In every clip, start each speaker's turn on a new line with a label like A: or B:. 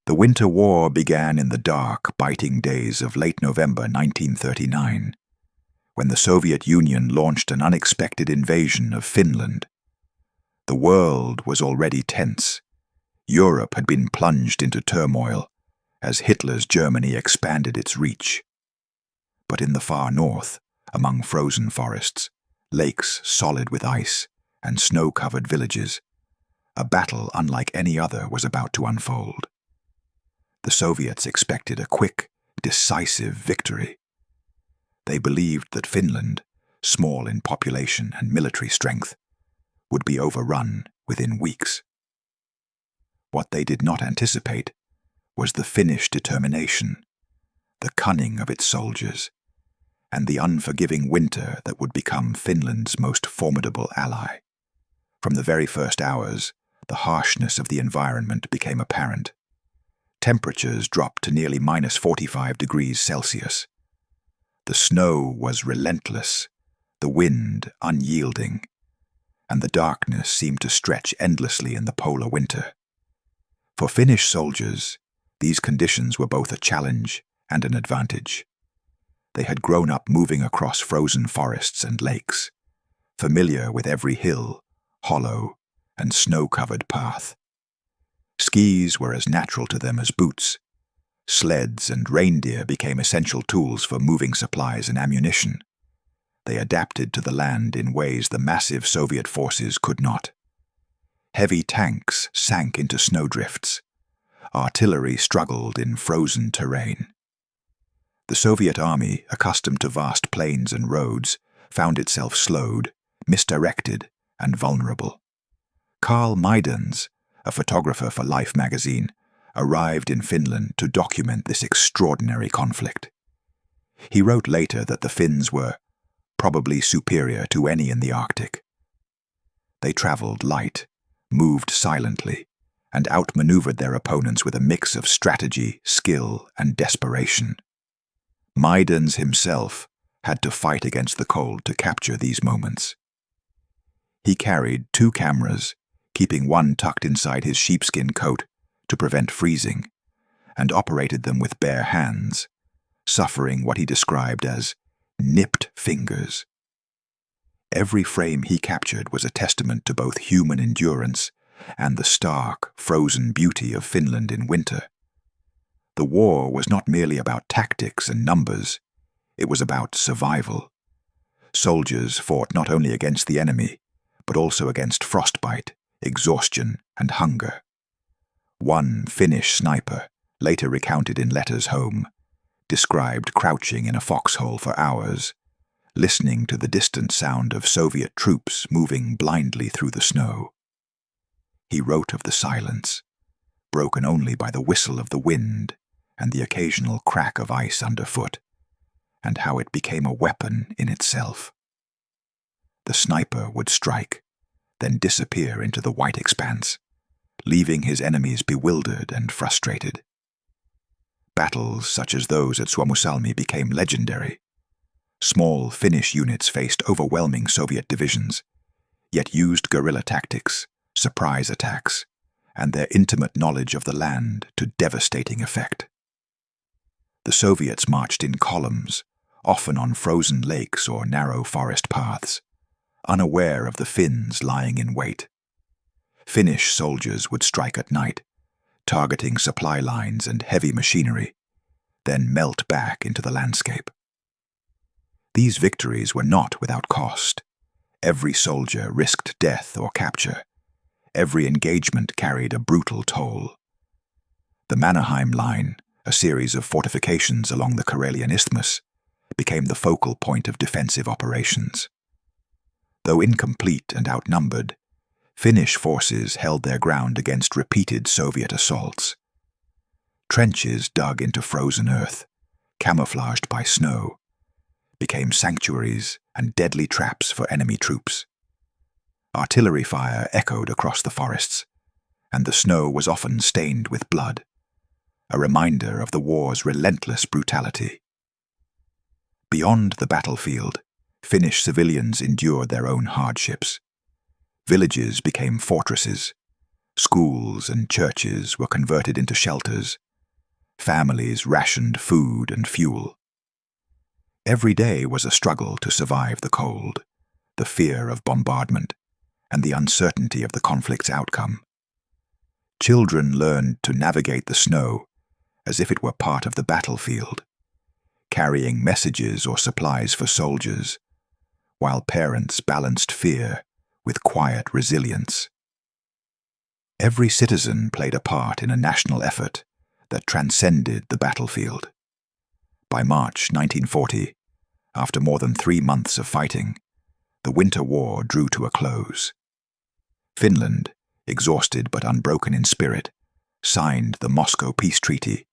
A: The Winter War began in the dark, biting days of late November 1939, when the Soviet Union launched an unexpected invasion of Finland. The world was already tense. Europe had been plunged into turmoil as Hitler's Germany expanded its reach. But in the far north, among frozen forests, lakes solid with ice, and snow-covered villages, a battle unlike any other was about to unfold. The Soviets expected a quick, decisive victory. They believed that Finland, small in population and military strength, would be overrun within weeks. What they did not anticipate was the Finnish determination, the cunning of its soldiers, and the unforgiving winter that would become Finland's most formidable ally. From the very first hours, the harshness of the environment became apparent. Temperatures dropped to nearly -45 degrees Celsius. The snow was relentless, the wind unyielding, and the darkness seemed to stretch endlessly in the polar winter. For Finnish soldiers, these conditions were both a challenge and an advantage. They had grown up moving across frozen forests and lakes, familiar with every hill, hollow, and snow-covered path. Skis were as natural to them as boots. Sleds and reindeer became essential tools for moving supplies and ammunition. They adapted to the land in ways the massive Soviet forces could not. Heavy tanks sank into snowdrifts. Artillery struggled in frozen terrain. The Soviet army, accustomed to vast plains and roads, found itself slowed, misdirected, and vulnerable. Carl Maidens, a photographer for Life magazine, arrived in Finland to document this extraordinary conflict. He wrote later that the Finns were probably superior to any in the Arctic. They traveled light, moved silently, and outmaneuvered their opponents with a mix of strategy, skill, and desperation. Maidens himself had to fight against the cold to capture these moments. He carried 2 cameras, keeping one tucked inside his sheepskin coat to prevent freezing, and operated them with bare hands, suffering what he described as nipped fingers. Every frame he captured was a testament to both human endurance and the stark, frozen beauty of Finland in winter. The war was not merely about tactics and numbers, it was about survival. Soldiers fought not only against the enemy, but also against frostbite, exhaustion, and hunger. One Finnish sniper, later recounted in letters home, described crouching in a foxhole for hours, listening to the distant sound of Soviet troops moving blindly through the snow. He wrote of the silence, broken only by the whistle of the wind and the occasional crack of ice underfoot, and how it became a weapon in itself. The sniper would strike, then disappear into the white expanse, leaving his enemies bewildered and frustrated. Battles such as those at Suomussalmi became legendary. Small Finnish units faced overwhelming Soviet divisions, yet used guerrilla tactics, surprise attacks, and their intimate knowledge of the land to devastating effect. The Soviets marched in columns, often on frozen lakes or narrow forest paths, unaware of the Finns lying in wait. Finnish soldiers would strike at night, targeting supply lines and heavy machinery, then melt back into the landscape. These victories were not without cost. Every soldier risked death or capture. Every engagement carried a brutal toll. The Mannerheim Line, a series of fortifications along the Karelian Isthmus, became the focal point of defensive operations. Though incomplete and outnumbered, Finnish forces held their ground against repeated Soviet assaults. Trenches dug into frozen earth, camouflaged by snow, became sanctuaries and deadly traps for enemy troops. Artillery fire echoed across the forests, and the snow was often stained with blood, a reminder of the war's relentless brutality. Beyond the battlefield, Finnish civilians endured their own hardships. Villages became fortresses, Schools and churches were converted into shelters. Families rationed food and fuel. Every day was a struggle to survive the cold, the fear of bombardment, and the uncertainty of the conflict's outcome. Children learned to navigate the snow as if it were part of the battlefield, carrying messages or supplies for soldiers, while parents balanced fear with quiet resilience. Every citizen played a part in a national effort that transcended the battlefield. By March 1940, after more than 3 months of fighting, the Winter War drew to a close. Finland, exhausted but unbroken in spirit, signed the Moscow Peace Treaty,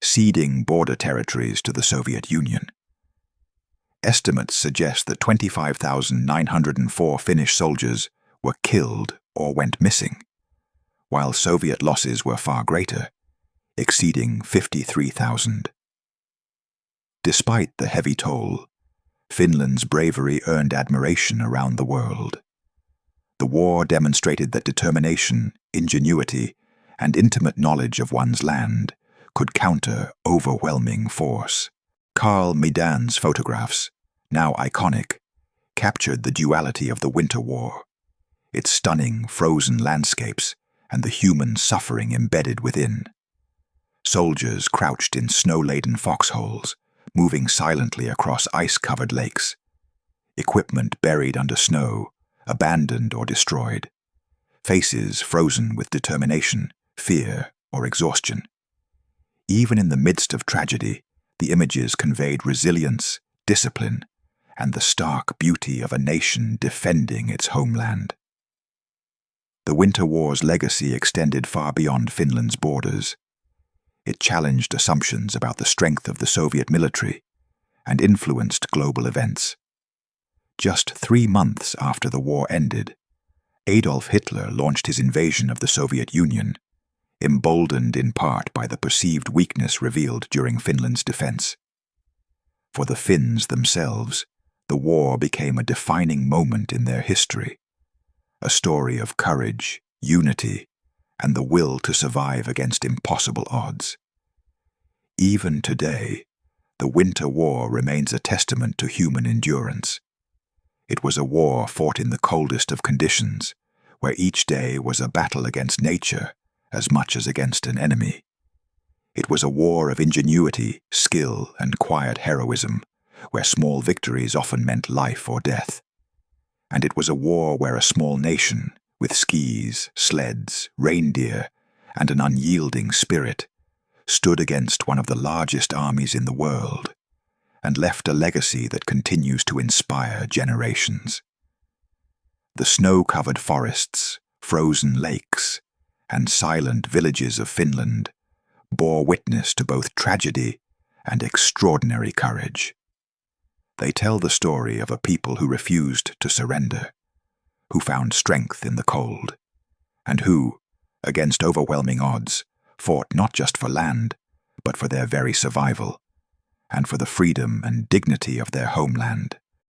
A: ceding border territories to the Soviet Union. Estimates suggest that 25,904 Finnish soldiers were killed or went missing, while Soviet losses were far greater, exceeding 53,000. Despite the heavy toll, Finland's bravery earned admiration around the world. The war demonstrated that determination, ingenuity, and intimate knowledge of one's land could counter overwhelming force. Carl Medan's photographs, now iconic, captured the duality of the Winter War, its stunning frozen landscapes and the human suffering embedded within. Soldiers crouched in snow-laden foxholes, moving silently across ice-covered lakes. Equipment buried under snow, abandoned or destroyed. Faces frozen with determination, fear, or exhaustion. Even in the midst of tragedy, the images conveyed resilience, discipline, and the stark beauty of a nation defending its homeland. The Winter War's legacy extended far beyond Finland's borders. It challenged assumptions about the strength of the Soviet military and influenced global events. Just 3 months after the war ended, Adolf Hitler launched his invasion of the Soviet Union, emboldened in part by the perceived weakness revealed during Finland's defense. For the Finns themselves, the war became a defining moment in their history, a story of courage, unity, and the will to survive against impossible odds. Even today, the Winter War remains a testament to human endurance. It was a war fought in the coldest of conditions, where each day was a battle against nature as much as against an enemy. It was a war of ingenuity, skill, and quiet heroism, where small victories often meant life or death. And it was a war where a small nation, with skis, sleds, reindeer, and an unyielding spirit, stood against one of the largest armies in the world, and left a legacy that continues to inspire generations. The snow-covered forests, frozen lakes, and silent villages of Finland bore witness to both tragedy and extraordinary courage. They tell the story of a people who refused to surrender, who found strength in the cold, and who, against overwhelming odds, fought not just for land, but for their very survival, and for the freedom and dignity of their homeland.